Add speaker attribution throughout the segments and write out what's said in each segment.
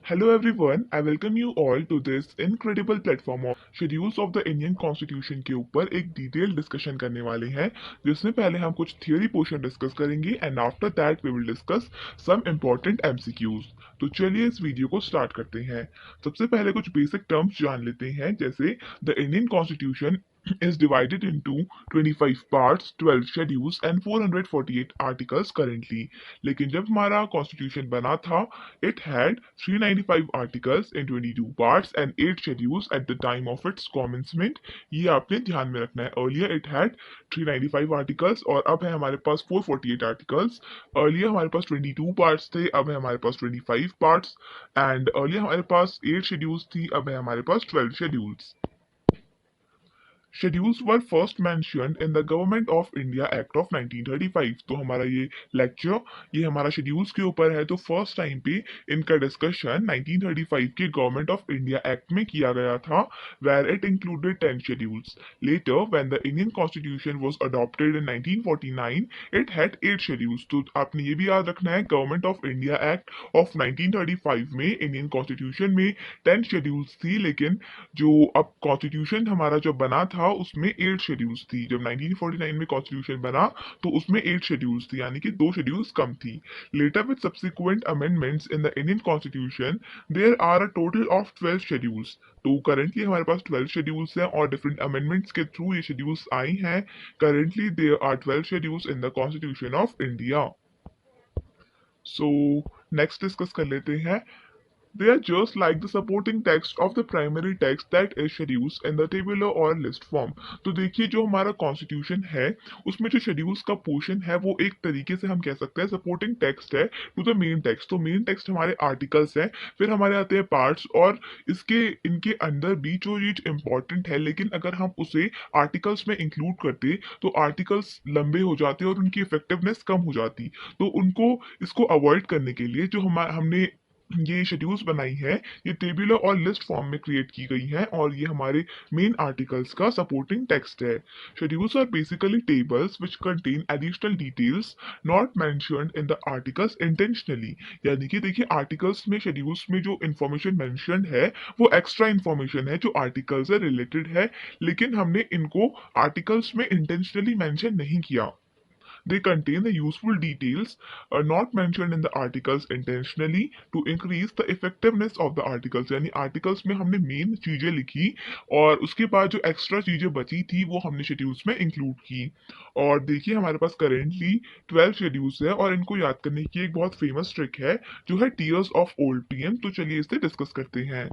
Speaker 1: Hello everyone, I welcome you all to this incredible platform of schedules of the Indian constitution के ऊपर एक detail discussion करने वाले हैं जिसमें पहले हम कुछ थियोरी पोर्शन डिस्कस करेंगे and after that we will discuss some important MCQs. तो चलिए इस वीडियो को स्टार्ट करते हैं। सबसे पहले कुछ बेसिक टर्म्स जान लेते हैं, जैसे the Indian constitution is divided into 25 parts, 12 schedules and 448 articles currently। लेकिन जब हमारा कॉन्स्टिट्यूशन बना था, it had 395 articles in 22 parts and 8 schedules at the time of its commencement। ये आपने ध्यान में रखना है। Earlier it had 395 articles और अब है हमारे पास 448 articles। Earlier हमारे पास 22 parts थे, अब है हमारे पास 25 parts and earlier हमारे पास 8 schedules थी, अब है हमारे पास 12 schedules। Schedules were first mentioned in the government of India act of 1935। तो हमारा ये लेक्चर ये हमारा शेड्यूल्स के ऊपर है। तो फर्स्ट टाइम पे इनका डिस्कशन 1935 के गवर्नमेंट ऑफ इंडिया एक्ट में किया गया था, where it included 10 schedules. Later when the Indian constitution was adopted in 1949 it had 8 schedules. तो आपने ये भी याद रखना है, government of India act of 1935 में इंडियन कॉन्स्टिट्यूशन में 10 शेड्यूल्स थी, लेकिन जो अब कॉन्स्टिट्यूशन हमारा जब बना था उसमें 8 शेड्यूल्स थी। जब 1949 में कॉन्स्टिट्यूशन बना तो उसमें 8 शेड्यूल्स थी, यानी कि 2 शेड्यूल्स कम थी। Later with subsequent amendments in the Indian constitution there are a total of 12 schedules. तो करंटली हमारे पास 12 शेड्यूल्स हैं और डिफरेंट अमेंडमेंट्स के थ्रू ये शेड्यूल्स आई हैं। Currently there are 12 schedules in the constitution of India. So next discuss कर लेते हैं। They are just like the supporting text of the primary text that is schedules in the tabular or list form। तो देखिए, जो हमारा constitution है उसमें जो शेड्यूल्स का पोर्शन है वो एक तरीके से हम कह सकते हैं सपोर्टिंग टेक्स्ट है टू द मेन टेक्स्ट। तो मेन टेक्स्ट हमारे आर्टिकल्स हैं, फिर हमारे आते हैं पार्ट्स और इसके इनके अंदर भी जो चीज इंपॉर्टेंट है, लेकिन अगर हम उसे आर्टिकल्स में इंक्लूड करते तो आर्टिकल्स लंबे हो जाते और उनकी इफेक्टिवनेस कम हो जाती। तो उनको इसको अवॉइड करने के लिए जो हमने ये शेड्यूल्स बनाई है, ये टेबुलर और लिस्ट फॉर्म में क्रिएट की गई हैं और ये हमारे मेन आर्टिकल्स का सपोर्टिंग टेक्स्ट है। Schedules are basically tables which contain additional details not mentioned in the articles intentionally. यानी कि देखिए, आर्टिकल्स में शेड्यूल्स में जो इन्फॉर्मेशन मेंशन्ड है वो एक्स्ट्रा इन्फॉर्मेशन है जो आर्टिकल से रिलेटेड है, लेकिन हमने इनको आर्टिकल्स में इंटेंशनली मेंशन नहीं किया। They contain the useful details not mentioned in the articles intentionally to increase the effectiveness of the articles। यानी आर्टिकल्स में हमने मेन चीजें लिखी और उसके बाद जो एक्स्ट्रा चीजें बची थी वो हमने शेड्यूल्स में इंक्लूड की। और देखिए, हमारे पास करेंटली 12 शेड्यूल्स है और इनको याद करने की एक बहुत फेमस ट्रिक है जो है टीयर्स ऑफ ओल्ड पीएम। तो चलिए इसे डिस्कस करते हैं।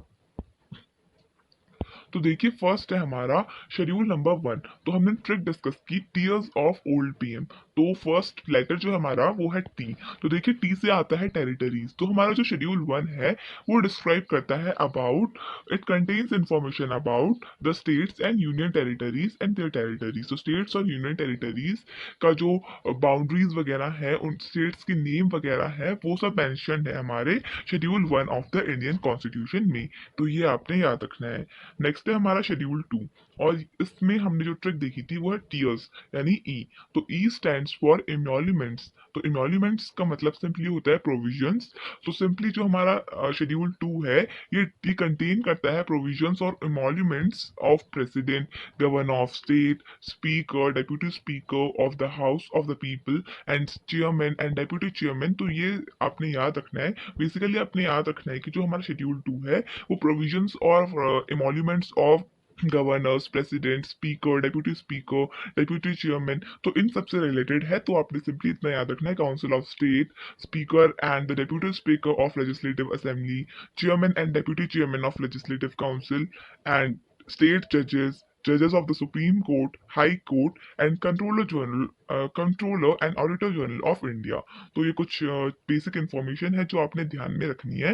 Speaker 1: तो देखिए, फर्स्ट है हमारा शेड्यूल नंबर 1। तो हमने ट्रिक डिस्कस की टीयर्स ऑफ ओल्ड पीएम। तो फर्स्ट लेटर जो हमारा वो है टी। तो देखिए, टी से आता है टेरिटरीज। तो हमारा जो शेड्यूल 1 है वो डिस्क्राइब करता है about, it contains information about the states and union territories and there territories. तो स्टेट्स और यूनियन टेरिटरीज का जो बाउंड्रीज वगैरह है, उन स्टेट्स के नेम वगैरह है, वो सब मेंशन्ड है हमारे schedule 1 of the Indian constitution में। तो ये आपने याद रखना है। नेक्स्ट है हमारा शेड्यूल 2 और इसमें हमने जो ट्रिक देखी थी वो है टीयर्स यानी ई। तो ई स्टैंड्स फॉर इमोल्यूमेंट्स। तो इमोल्यूमेंट्स का मतलब सिंपली होता है प्रोविजंस। तो सिंपली जो हमारा शेड्यूल 2 है ये कंटेन करता है प्रोविजंस और emoluments of president, governor of state, speaker, deputy speaker of the house of the people and chairman and deputy chairman. तो ये आपने याद रखना है। बेसिकली आपने याद रखना है कि जो हमारा शेड्यूल 2 है वो प्रोविजंस और emoluments of governors, president, speaker, deputy chairman, तो इन सबसे रिलेटेड है। तो आपने सिंपली इतना याद रखना है, council of state, speaker and the deputy speaker of legislative assembly, chairman and deputy chairman of legislative council and state जजेस, judges of the Supreme Court, High Court and Controller and Auditor General of India। तो ये कुछ basic information है जो आपने ध्यान में रखनी है।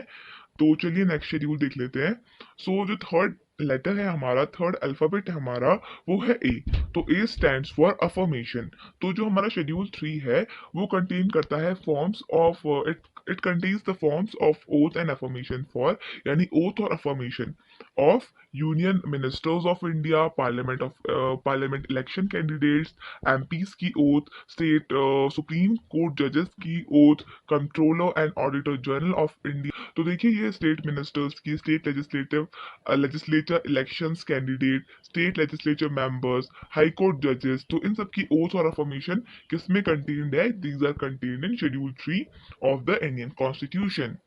Speaker 1: तो चलिए नेक्स्ट शेड्यूल देख लेते हैं। सो जो थर्ड लेटर है हमारा, थर्ड अल्फाबेट है हमारा, वो है ए। तो ए स्टैंड्स फॉर अफर्मेशन। तो जो हमारा शेड्यूल 3 है वो कंटेन करता है forms of it contains the forms of oath and affirmation for, यानी ओथ और affirmation of union ministers of India, parliament election candidates, MPs की ओथ, स्टेट सुप्रीम कोर्ट जजेस की oath, controller and auditor general of India. तो देखिए ये state ministers की, state legislature elections candidate, state legislature members, high court जजेस, तो इन सब की ओथ और अफर्मेशन किसमें कंटेन्ड है? These are contained in schedule 3 of the Indian constitution.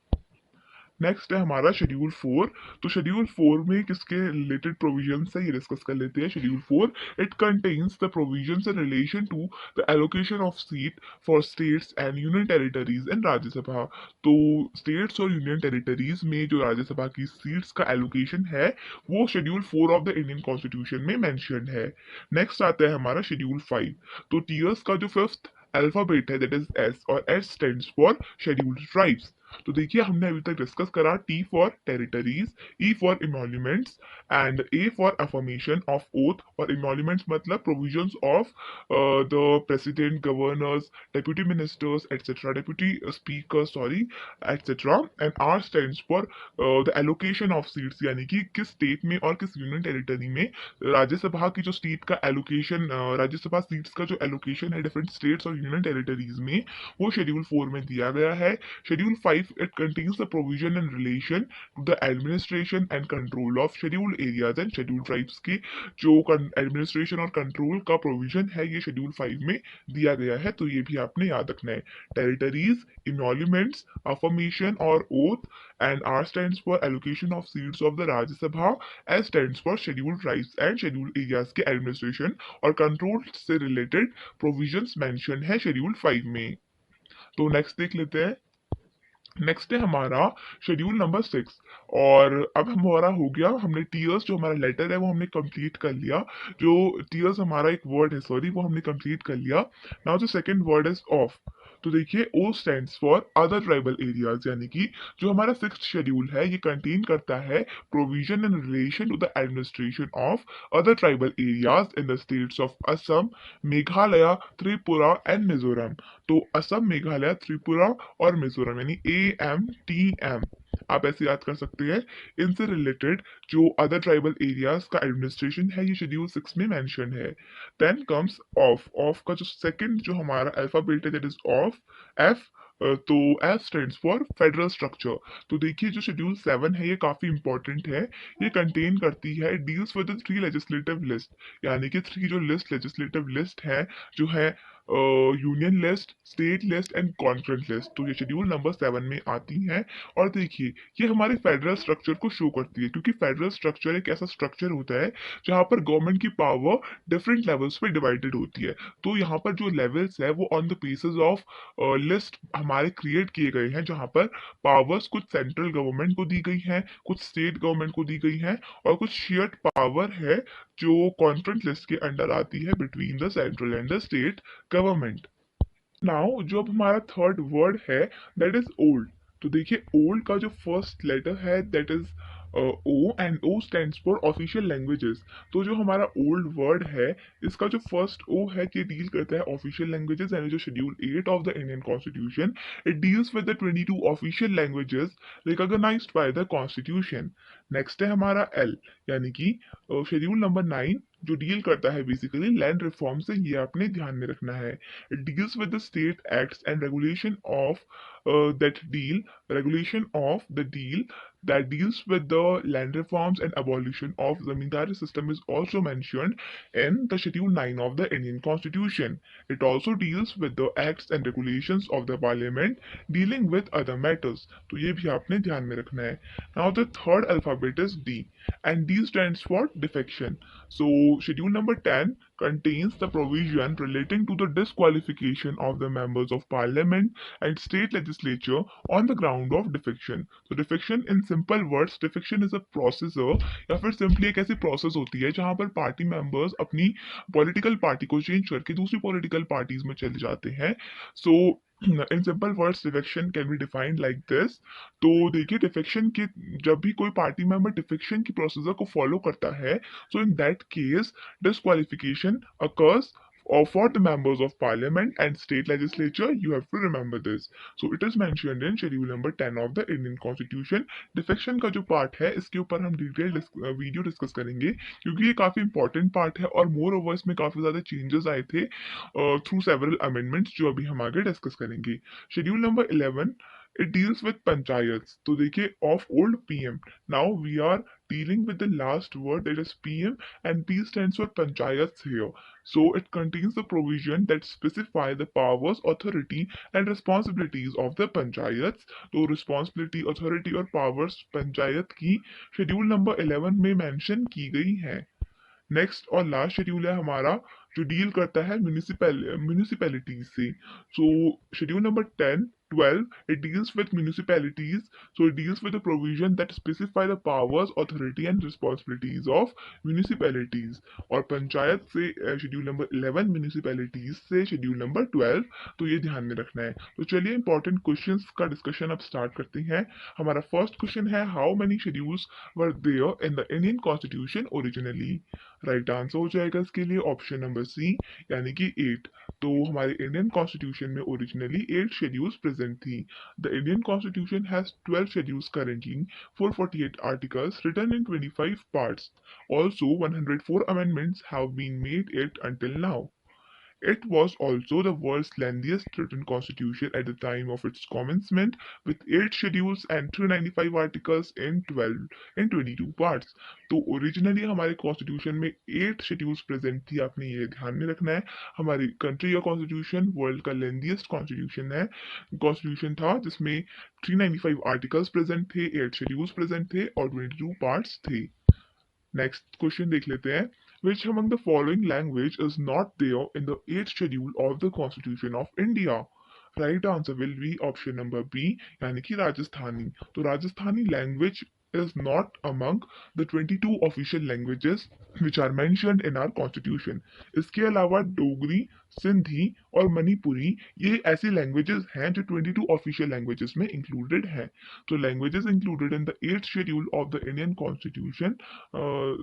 Speaker 1: Next है हमारा शेड्यूल 4। तो शेड्यूल 4 में किसके रिलेटेड प्रोविजंस है ये डिस्कस कर लेते हैं। Schedule 4 it contains the provisions in relation to the allocation of seat for states and union territories in Rajya Sabha. तो स्टेट्स और यूनियन टेरिटरीज में जो राज्यसभा की सीट्स का एलोकेशन है वो schedule 4 of the Indian constitution में मैंशनड है। नेक्स्ट आता है हमारा शेड्यूल 5। तो टीयर्स का जो फिफ्थ अल्फाबेट है दैट इज एस, और S stands for scheduled tribes. तो देखिए हमने अभी तक डिस्कस करा T for territories, E for emoluments and A for affirmation of oath. और इमोल्यूमेंट्स मतलब provisions of the president, governors, deputy ministers etcetera, deputy speaker sorry etcetera. And R stands for the allocation of seats, यानी कि किस state में और किस union territory में राज्यसभा की जो सीट का एलोकेशन, राज्यसभा सीट्स का जो एलोकेशन है डिफरेंट स्टेट्स और यूनियन टेरिटरीज में, वो शेड्यूल 4 में दिया गया है। Schedule 5 it contains the provision in relation to the administration and control of scheduled areas and scheduled tribes की जो एडमिनिस्ट्रेशन और कंट्रोल का प्रोविजन है ये शेड्यूल 5 में दिया गया है। तो ये भी आपने याद रखना है। टेरिटरीज, इमोल्यूमेंट्स, अफर्मेशन और oath, and R stands for allocation of seats of the Rajya Sabha, S stands for scheduled tribes and scheduled areas के एडमिनिस्ट्रेशन और कंट्रोल से रिलेटेड प्रोविजंस मेंशन है शेड्यूल 5 में। तो नेक्स्ट देख लेते हैं। नेक्स्ट है हमारा शेड्यूल नंबर 6। और अब हमारा हो गया, हमने टीयर्स जो हमारा लेटर है वो हमने कंप्लीट कर लिया। जो टीयर्स हमारा एक वर्ड है सॉरी वो हमने कंप्लीट कर लिया। नाउ जो सेकंड वर्ड इज ऑफ। तो देखिए O stands for other tribal areas, यानी कि जो हमारा 6th शेड्यूल है ये कंटेन करता है provision in relation to the administration of other tribal areas in the states of Assam, Meghalaya, Tripura and Mizoram. तो असम, मेघालय, त्रिपुरा और मिजोरम, यानी AMTM आप ऐसे याद कर सकते हैं। इनसे रिलेटेड जो अदर ट्राइबल एरियाज का एडमिनिस्ट्रेशन है ये शेड्यूल 6 में मेंशन है। Then comes of. ऑफ का जो सेकंड जो हमारा अल्फाबेट है दैट इज ऑफ, एफ। तो F stands for federal structure. तो देखिए जो शेड्यूल 7 है ये काफी इंपॉर्टेंट है। ये कंटेन करती है डील्स विद 3 लेजिस्लेटिव लिस्ट, यानी कि 3 जो लिस्ट लेजिस्लेटिव लिस्ट है जो है union list, state list and conference list. तो ये शेड्यूल नंबर 7 में आती हैं। और देखिए ये हमारे फेडरल स्ट्रक्चर को शो करती है, क्योंकि फेडरल स्ट्रक्चर एक ऐसा स्ट्रक्चर होता है जहाँ पर गवर्नमेंट की पावर डिफरेंट लेवल्स पे डिवाइडेड होती है। तो यहाँ पर जो लेवल्स है वो on the basis of list हमारे क्रिएट किए गए हैं, जहाँ पर पावर्स कुछ सेंट्रल गवर्नमेंट को दी गई हैं, कुछ स्टेट गवर्नमेंट को दी गई हैं, और कुछ शेयर्ड पावर है जो कॉन्फ्रेंस लिस्ट के अंडर आती है between the central and the state government. Now जो अब हमारा थर्ड वर्ड है दैट इज ओल्ड। तो देखिए ओल्ड का जो फर्स्ट लेटर है that is O, and O stands for official languages. तो जो हमारा ओल्ड वर्ड है इसका जो फर्स्ट ओ है ये डील करता है ऑफिशियल लैंग्वेजेस, यानी जो schedule 8 of the Indian constitution it deals with the 22 official languages recognised by the constitution. Next है हमारा एल, यानी कि शेड्यूल नंबर 9 जो डील करता है बेसिकली लैंड रिफॉर्म से, ये आपने ध्यान में रखना है। It deals with the state acts and regulation of regulation of the deal that deals with the land reforms and abolition of zamindari system is also mentioned in the schedule 9 of the Indian constitution. It also deals with the acts and regulations of the parliament dealing with other matters. तो ये भी आपने ध्यान में रखना है। Now the third alphabet is D, and D stands for defection. So schedule number 10 contains the provision relating to the disqualification of the members of parliament and state legislature on the ground of defection. So defection in simple words, defection is a processor या फिर simply एक ऐसी process होती है जहां पर party members अपनी political party को चेंज करके दूसरी पॉलिटिकल पार्टीज में चले जाते हैं। So in simple words defection can be defined like this. तो देखिए डिफेक्शन की, जब भी कोई पार्टी मेंबर डिफेक्शन की प्रोसीजर को फॉलो करता है, so in that case disqualification occurs or for the members of parliament and state legislature. You have to remember this. So it is mentioned in schedule number 10 of the Indian constitution. Defection का जो part है इसके ऊपर हम detail video discuss करेंगे, क्योंकि ये काफी इंपॉर्टेंट पार्ट है और मोर ओवर इसमें काफी ज्यादा चेंजेस आए थे थ्रू सेवरल अमेंडमेंट्स, जो अभी हम आगे डिस्कस करेंगे। Schedule number 11, it deals with panchayats. तो देखिए of old PM, now we are dealing with the last word, that is PM, and P stands for panchayats here. So it contains the provision that specify the powers, authority and responsibilities of the panchayats. तो responsibility, authority और powers panchayat की schedule number 11 में mention की गई है। Next और last schedule है हमारा जो डील करता है म्यूनिसिपैलिटीज से। सो schedule number 10, 12, it deals with municipalities. So it deals with the provision that specify the powers, authority and responsibilities of municipalities. और पंचायत से शेड्यूल नंबर 11, म्यूनिसिपैलिटीज से शेड्यूल नंबर 12। तो ये ध्यान में रखना है। तो चलिए इंपॉर्टेंट क्वेश्चंस का डिस्कशन अब स्टार्ट करते हैं। हमारा फर्स्ट क्वेश्चन है, how many schedules were there in the Indian constitution originally. Right answer हो जाएगा इसके लिए ऑप्शन नंबर सी, यानी कि 8। तो हमारे इंडियन कॉन्स्टिट्यूशन में ओरिजिनली 8 शेड्यूल्स प्रेजेंट थी। The Indian constitution has 12 schedules currently, 448 articles written in 25 parts. Also 104 amendments have been made it until now. It was also the world's lengthiest written constitution at the time of its commencement, with 8 schedules and 395 articles in 22 parts. तो originally हमारे constitution में 8 schedules present थी, आपने ये ध्यान में रखना है। हमारी कंट्री का कॉन्स्टिट्यूशन वर्ल्ड का लेंथीएस्ट कॉन्स्टिट्यूशन था, जिसमें 395 आर्टिकल्स प्रेजेंट थे, 8 शेड्यूल्स प्रेजेंट थे और 22 पार्ट्स थे। नेक्स्ट क्वेश्चन देख लेते हैं। Which among the following language is not there in the 8th schedule of the Constitution of India? Right answer will be option number B, यानी कि राजस्थानी। तो Rajasthani language is not among the 22 official languages which are mentioned in our constitution. इसके अलावा डोगरी, सिंधी और मणिपुरी ये ऐसी languages हैं जो 22 ऑफिशियल लैंग्वेजेस में इंक्लूडेड हैं। तो languages included in the 8th schedule of the Indian constitution,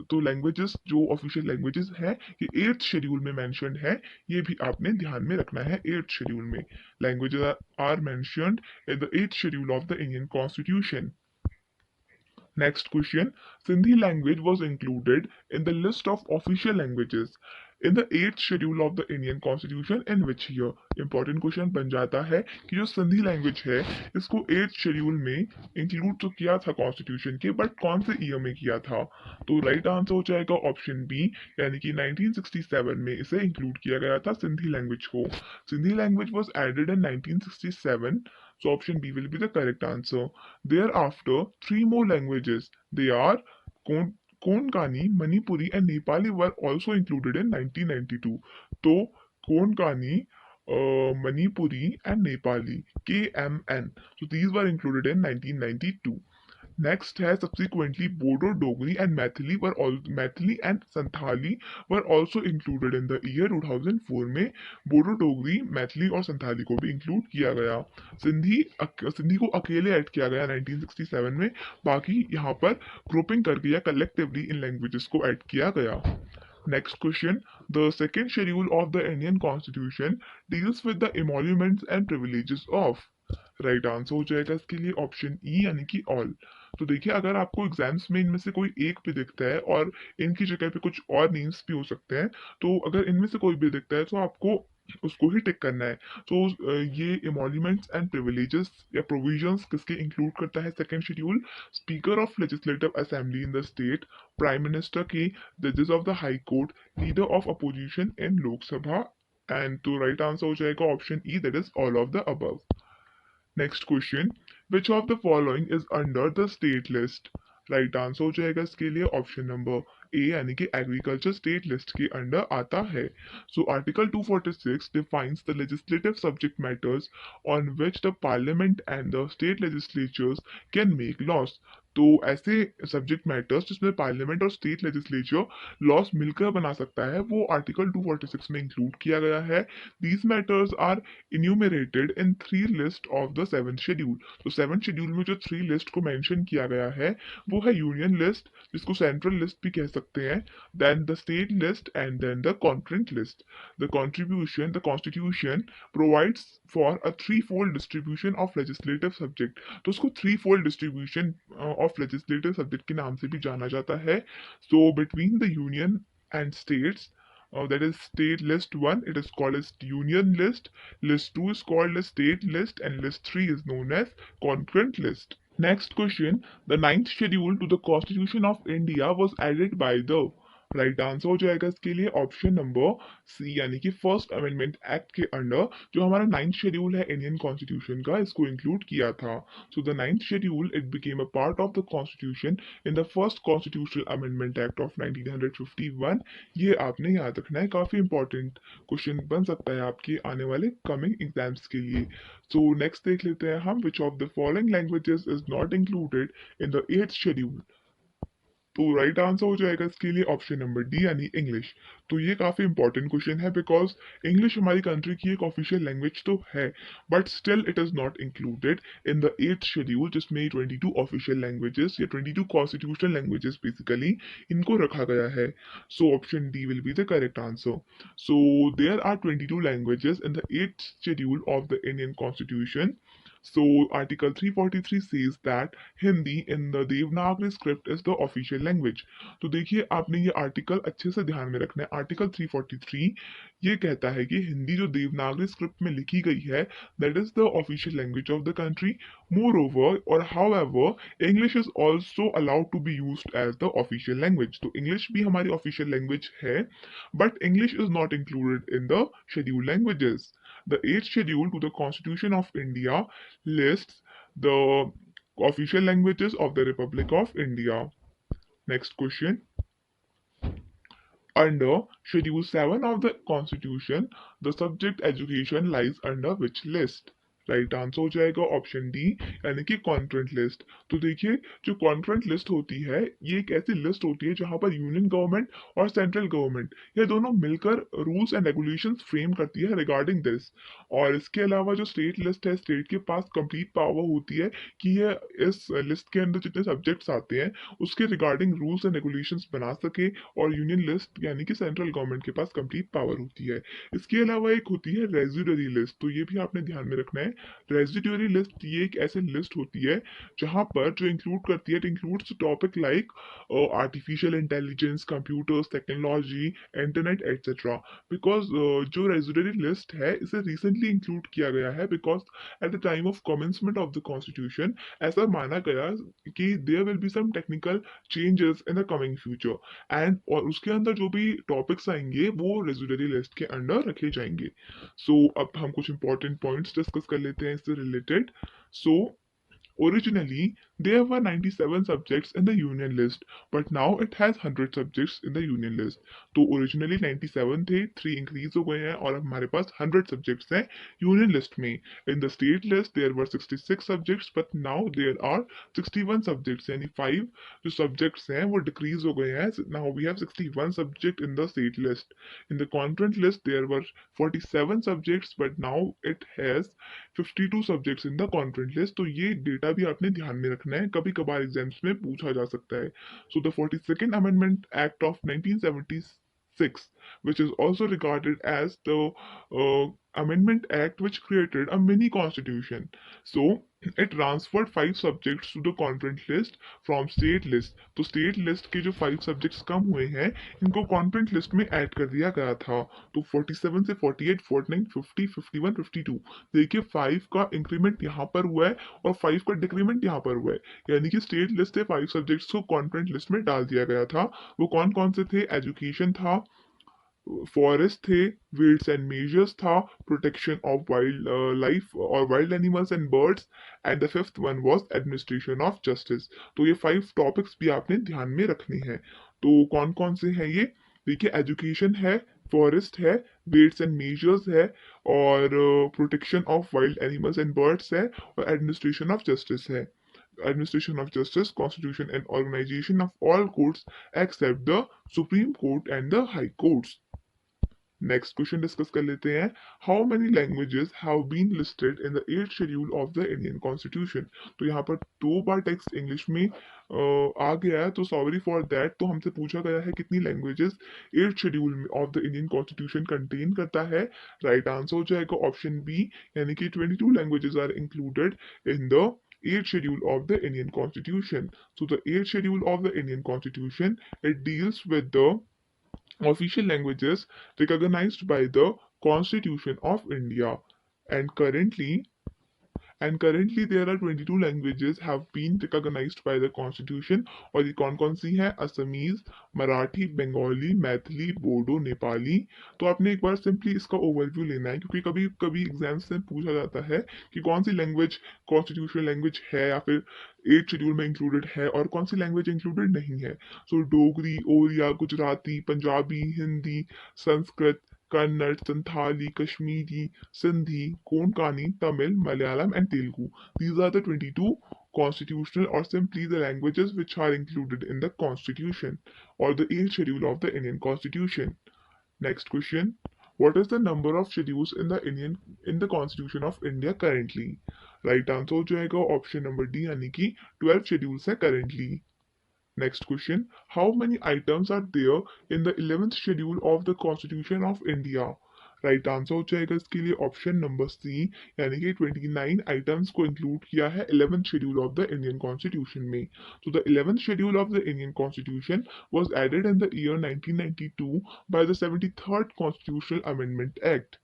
Speaker 1: तो लैंग्वेजेस जो ऑफिशियल लैंग्वेजेस हैं ये 8th शेड्यूल में मेंशन्ड है, ये भी आपने ध्यान में रखना है। 8th शेड्यूल में languages are mentioned in the 8th schedule of the Indian constitution. Next question. Sindhi language was included in the list of official languages in the 8th schedule of the Indian Constitution in which year? Important question बन जाता है कि जो Sindhi language है इसको 8th schedule में include तो किया था कॉन्स्टिट्यूशन के, बट कौन से ईयर में किया था? तो राइट आंसर हो जाएगा ऑप्शन बी, यानी कि 1967 में इसे इंक्लूड किया गया था सिंधी लैंग्वेज को। Sindhi language was added in 1967, so option B will be the correct answer. Thereafter, 3 more languages, they are Konkani, Manipuri and Nepali were also included in 1992. तो Konkani, Manipuri and Nepali, KMN. So these were included in 1992. Next है subsequently Bodo, Dogri and Maithili and Santhali were also included in the year 2004 में बोडो, डोगरी, मैथिली और संथाली को भी include किया गया। सिंधी को अकेले ऐड किया गया 1967 में, बाकी यहाँ पर ग्रुपिंग करके या कलेक्टिवली इन लैंग्वेजेस को ऐड किया गया। Next question. The second schedule of the Indian Constitution deals with the emoluments and privileges of. Right answer हो जाएगा इसके लिए ऑप्शन ई, यानी कि ऑल। तो देखिए अगर आपको एग्जाम्स में इनमें से कोई एक भी दिखता है और इनकी जगह पे कुछ और नेम्स भी हो सकते हैं, तो अगर इनमें से कोई भी दिखता है तो आपको उसको ही टिक करना है। तो ये इमोल्यूमेंट्स एंड प्रिविलेजेस या प्रोविजंस किसके इंक्लूड करता है second schedule? Speaker of legislative assembly in the state, prime minister के, जजेस of the high court, leader of opposition in Lok Sabha. And तो राइट आंसर हो जाएगा option E, that is all of the above. Next question, which of the following is under the state list? Right answer हो जाएगा इसके लिए option number A, यानी कि agriculture state list के अंडर आता है। So article 246 defines the legislative subject matters on which the parliament and the state legislatures can make laws. तो ऐसे सब्जेक्ट मैटर्स जिसमें पार्लियामेंट और स्टेट लेजिस्लेचर लॉस मिलकर बना सकता है वो आर्टिकल 246 में इंक्लूड किया गया है। These matters are enumerated in 3 list of the 7th schedule. तो 7th शेड्यूल में जो 3 लिस्ट को मेंशन किया गया है वो है यूनियन लिस्ट, जिसको सेंट्रल लिस्ट भी कह सकते हैं, then the state list, and then the concurrent list. The constitution provides for a threefold distribution of legislative subject. तो उसको threefold distribution of legislative subject के नाम से भी जाना जाता है. So between the union and states, that is state list 1, it is called as union list, list 2 is called as state list, and list 3 is known as concurrent list. Next question, the ninth schedule to the Constitution of India was added by the, right answer हो जाएगा इसके लिए option number C, यानी कि first amendment act के under जो हमारा 9th schedule है इंडियन कॉन्स्टिट्यूशन का, इसको इंक्लूड किया था। So the 9th schedule it became a part of the constitution in the first constitutional amendment act of 1951। ये आपने याद रखना है, काफी इंपॉर्टेंट क्वेश्चन बन सकता है आपके आने वाले कमिंग एग्जाम्स के लिए। सो नेक्स्ट देख लेते हैं हम, विच of the following languages is not included in the 8th schedule. तो राइट आंसर हो जाएगा इसके लिए ऑप्शन नंबर डी, यानी इंग्लिश। तो ये काफी इंपॉर्टेंट क्वेश्चन है बिकॉज इंग्लिश हमारी कंट्री की एक ऑफिशियल लैंग्वेज तो है, but still it is not included in the 8th schedule, जिसमें 22 ऑफिशियल लैंग्वेजेस या 22 कॉन्स्टिट्यूशनल लैंग्वेजेस बेसिकली इनको रखा गया है। So option D will be the correct answer. So there are 22 languages in the 8th schedule of the Indian constitution. So Article 343 says that Hindi in the Devanagari script is the official language. तो देखिए आपने ये article अच्छे से ध्यान में रखना है। आर्टिकल 343 ये कहता है कि हिंदी जो देवनागरी स्क्रिप्ट में लिखी गई है that is the official language of the country. Moreover और however English is also allowed to be used as the official language. तो इंग्लिश भी हमारी ऑफिशियल लैंग्वेज है, but English is not included in the schedule languages. The 8th schedule to the Constitution of India lists the official languages of the Republic of India. Next question. Under Schedule 7 of the Constitution, the subject education lies under which list? Right answer हो जाएगा option D, यानी कि concurrent list. तो देखिए जो concurrent list होती है ये एक ऐसी लिस्ट होती है जहां पर यूनियन गवर्नमेंट और सेंट्रल गवर्नमेंट ये दोनों मिलकर रूल्स एंड रेगुलेशंस फ्रेम करती है रिगार्डिंग दिस। और इसके अलावा जो स्टेट लिस्ट है, स्टेट के पास कंप्लीट पावर होती है कि ये इस लिस्ट के अंदर जितने सब्जेक्ट्स आते हैं उसके रिगार्डिंग रूल्स एंड रेगुलेशंस बना सके, और यूनियन लिस्ट यानी कि सेंट्रल गवर्नमेंट के पास कंप्लीट पावर होती है। इसके अलावा एक होती है रेजिडरी लिस्ट, तो ये भी आपने ध्यान में रखना है। रेजिडरी लिस्ट ये एक ऐसी लिस्ट होती है जहां पर जो इंक्लूड करती है, it includes topic like artificial intelligence, computers, technology, internet etcetera. Because जो रेजिडरी लिस्ट है इसे रिसेंटली इंक्लूड किया गया है because at the time of commencement of the constitution ऐसा माना गया कि there will be some technical changes in the coming future and और उसके अंदर जो भी टॉपिक्स आएंगे वो रेजिडरी लिस्ट के अंडर रखे जाएंगे। सो अब हम कुछ इंपॉर्टेंट पॉइंट्स डिस्कस कर लेते हैं इससे related. So originally there were 97 subjects in the union list, but now it has 100 subjects in the union list. तो originally 97 थे, 3 increase हो गए हैं और अब हमारे पास 100 subjects हैं union list में। In the state list there were 66 subjects, but now there are 61 subjects, यानी 5 जो subjects हैं वो decrease हो गए हैं। Now we have 61 subject in the state list. In the concurrent list there were 47 subjects, but now it has 52 subjects in the concurrent list। तो ये data भी आपने ध्यान में रखना है, कभी कभार एग्जाम्स में पूछा जा सकता है। So the 42nd amendment act of 1976, which is also regarded as the amendment act which created a mini constitution. So it transferred 5 subjects to the concurrent list from state list. तो state list के जो 5 subjects कम हुए हैं इनको concurrent list में add कर दिया गया था। तो 47 से 48, 49, 50, 51, 52, देखिए 5 का इंक्रीमेंट यहाँ पर हुआ है और 5 का डिक्रीमेंट यहाँ पर हुआ है, यानी कि स्टेट लिस्ट से 5 सब्जेक्ट्स को कॉन्करेंट लिस्ट में डाल दिया गया था। वो कौन कौन से थे? एजुकेशन था, फॉरेस्ट थे, वेट्स एंड मेजर्स था, प्रोटेक्शन ऑफ वाइल्ड लाइफ और wild animals and birds, and the 5th one was administration of justice. तो ये 5 टॉपिक्स भी आपने ध्यान में रखने हैं। तो कौन कौन से हैं ये? देखिए एजुकेशन है, फॉरेस्ट है, वेट्स एंड मेजर्स है, और protection of wild animals and birds है, और एडमिनिस्ट्रेशन ऑफ जस्टिस है। administration of justice, constitution and organization of all courts except the Supreme Court and the High Courts. Next question discuss कर लेते हैं. How many languages have been listed in the 8th schedule of the Indian constitution. तो यहाँ पर 2 बार text English में आ गया है, तो सॉरी फॉर दैट. तो हमसे पूछा गया है कितनी languages 8th schedule of the Indian constitution contain करता है. राइट आंसर हो जाएगा ऑप्शन बी, यानी कि 22 languages are included in the 8th schedule of the Indian Constitution. So the 8th schedule of the Indian Constitution, it deals with the official languages recognized by the Constitution of India. And currently, there are 22 languages have been recognized by the Constitution. और ये कौन कौन सी हैं? Assamese, Marathi, Bengali, Maithili, Bodo, Nepali. तो आपने एक बार simply इसका overview लेना है, क्योंकि कभी कभी एग्जाम्स में पूछा जाता है कि कौन सी लैंग्वेज कॉन्स्टिट्यूशनल लैंग्वेज है या फिर 8th शेड्यूल में इंक्लूडेड है और कौन सी लैंग्वेज इंक्लूडेड नहीं है. सो डोगरी, ओरिया, Gujarati, Punjabi, Hindi, Sanskrit, Kannada, Santhali, Kashmiri, Sindhi, Konkani, Tamil, Malayalam, and Telugu. These are the 22 constitutional or simply the languages which are included in the constitution or the 8th schedule of the Indian constitution. Next question. What is the number of schedules in the constitution of India currently? Right answer हो जाएगा option number D, यानी कि 12 schedules है currently. Next question. How many items are there in the 11th schedule of the Constitution of India? Right answer हो जाएगा इसके लिए option number C, यानी कि 29 आइटम्स को इंक्लूड किया है 11th schedule of the Indian constitution में. तो the 11th schedule of the Indian constitution was added in the year 1992 by the 73rd constitutional amendment act.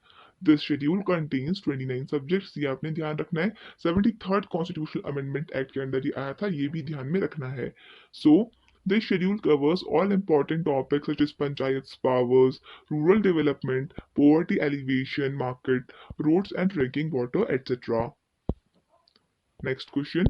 Speaker 1: This schedule contains 29 subjects. ये आपने ध्यान रखना है. 73rd कॉन्स्टिट्यूशनल अमेंडमेंट एक्ट के अंदर ये आया था, ये भी ध्यान में रखना है. सो this schedule covers all important topics such as panchayat's powers, rural development, poverty alleviation, market, roads and drinking water, etc. Next question.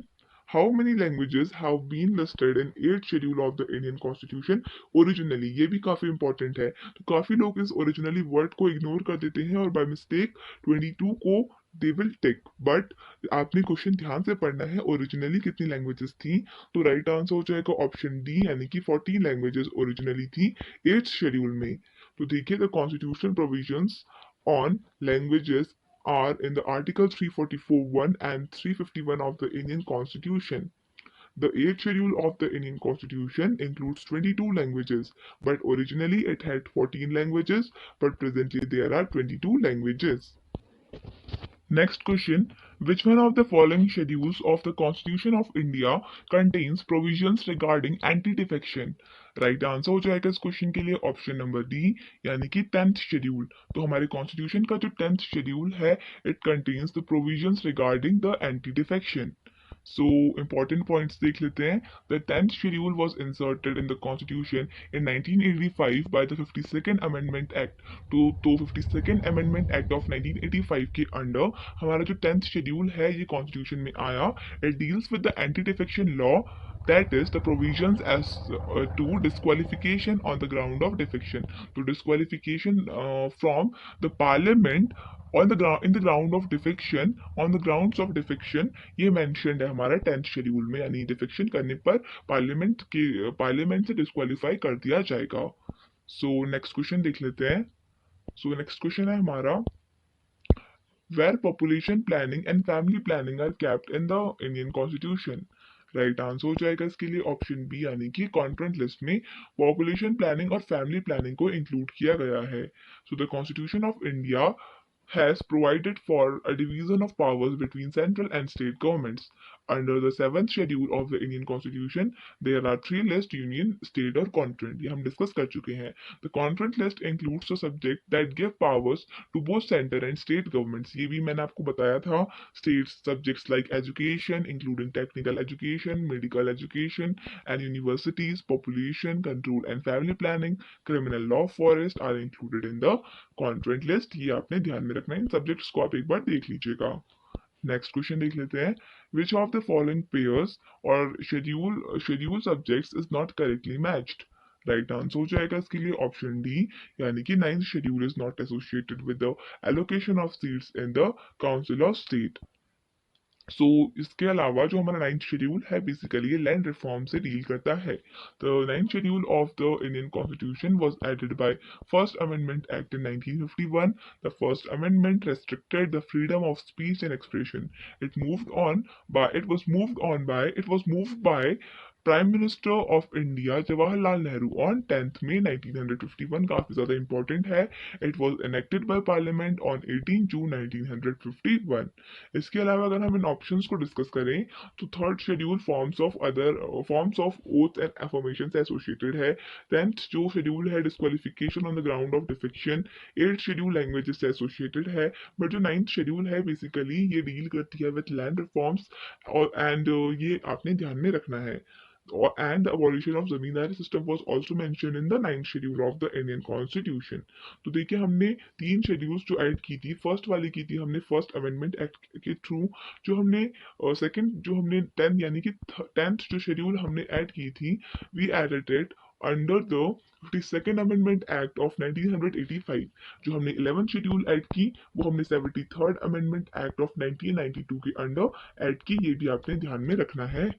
Speaker 1: How many languages have been listed in 8th schedule of the Indian Constitution originally? ये भी काफी important है. तो काफी लोग इस originally word को ignore कर देते हैं और by mistake 22 को they will tick. But आपने क्वेश्चन ध्यान से पढ़ना है ओरिजिनली कितनी लैंग्वेजेस थी. तो राइट आंसर हो जाएगा ऑप्शन डी, यानी कि 14 लैंग्वेजेस ओरिजिनली थी 8th शेड्यूल में. तो देखिए the constitutional provisions on languages are in the Article 344(1) and 351 of the Indian Constitution. The 8th schedule of the Indian Constitution includes 22 languages, but originally it had 14 languages, but presently there are 22 languages. Next question. Which one of the following schedules of the Constitution of India contains provisions regarding anti-defection? Right answer हो जाएगा इस question के लिए option number D, यानी कि 10th schedule. तो हमारे constitution का जो 10th शेड्यूल है, it contains the provisions regarding the anti defection. So important points देख लेते हैं. The 10th schedule was inserted in the constitution in 1985 by the 52nd Amendment Act. तो 52nd Amendment Act of 1985 के under हमारा जो 10th schedule है ये constitution में आया. It deals with the anti-defection law, that is the provisions as to disqualification on the ground of defection. तो disqualification from the parliament on the ground in the ground of defection, on the grounds of defection, ये mentioned है हमारा 10th schedule में. यानी defection करने पर parliament से disqualify कर दिया जाएगा. सो नेक्स्ट क्वेश्चन देख लेते हैं. सो नेक्स्ट क्वेश्चन है हमारा, where population planning and family planning are kept in the Indian Constitution. Right answer हो जाएगा इसके लिए ऑप्शन बी, यानी कि कॉन्फ्रेंस लिस्ट में पॉपुलेशन प्लानिंग और फैमिली प्लानिंग को इंक्लूड किया गया है. So the constitution of India has provided for a division of powers between central and state governments. Under the 7th schedule of the Indian Constitution, there are 3 lists: union, state और confederate. ये हम discuss कर चुके हैं. The confederate list includes the subject that give powers to both center and state governments. ये भी मैंने आपको बताया था. State subjects like education, including technical education, medical education, and universities, population control and family planning, criminal law, forest are included in the confederate list. ये आपने ध्यान में रखना है. इन सब्जेक्ट्स को आप एक बार देख लीजिएगा. नेक्स्ट क्वेश्चन देख लेते हैं. Which of the following pairs और schedule subjects is not correctly matched. Right answer हो जाएगा इसके लिए ऑप्शन डी, यानी कि 9th schedule is not associated with the allocation of seats in the council of state. इसके अलावा जो हमारा 9th शेड्यूल है बेसिकली ये लैंड रिफॉर्म से डील करता है। The 9th schedule of the Indian constitution was added by first amendment act in 1951। The first amendment restricted the freedom of speech and expression. It was moved by prime minister of India Jawaharlal Nehru on 10th May 1951। काफी ज्यादा important है। It was enacted by parliament on 18 जून 1951। इसके अलावा अगर हम इन options को discuss करें तो third schedule forms of oath and affirmation से एसोसिएटेड है। 10th जो शेड्यूल है disqualification on the ground of defection. 8th schedule languages से एसोसिएटेड है। बट जो 9th शेड्यूल है बेसिकली ये डील करती है विद लैंड रिफॉर्म्स और एंड ये आपने ध्यान में रखना है। And the abolition of zamindari system was also mentioned in the 9th schedule of the Indian Constitution। तो देखिए हमने तीन शेड्यूल्स जो ऐड की थी, फर्स्ट वाली की थी हमने फर्स्ट अमेंडमेंट एक्ट के थ्रू। जो हमने सेकंड जो हमने 10th यानी कि 10th जो शेड्यूल हमने ऐड की थी, we added it under the 52nd amendment act of 1985। जो हमने 11th शेड्यूल ऐड की वो हमने 73rd अमेंडमेंट एक्ट ऑफ 1992 के अंडर ऐड की। ये भी आपने ध्यान में रखना है।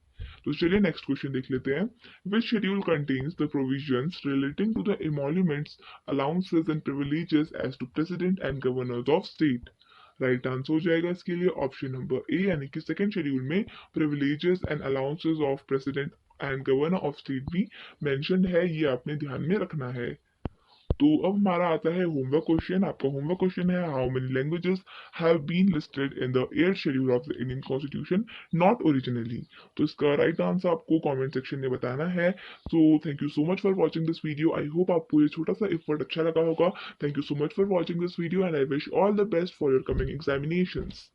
Speaker 1: तो चलिए नेक्स्ट क्वेश्चन देख लेते हैं। Which schedule contains the provisions relating to the emoluments allowances and privileges as to president and governors of state. Right answer हो जाएगा इसके लिए ऑप्शन नंबर ए यानी कि सेकंड शेड्यूल में privileges and allowances of president and governor of state भी mentioned है। ये आपने ध्यान में रखना है। तो अब हमारा आता है होमवर्क क्वेश्चन। आपका होमवर्क क्वेश्चन है how many languages have been listed in the 8th schedule of the Indian constitution not originally. तो इसका राइट आंसर आपको कमेंट सेक्शन में बताना है। So thank you so much for watching this video. I hope आपको ये छोटा सा एफर्ट अच्छा लगा होगा। Thank you so much for watching this video and I wish all the best for your coming examinations.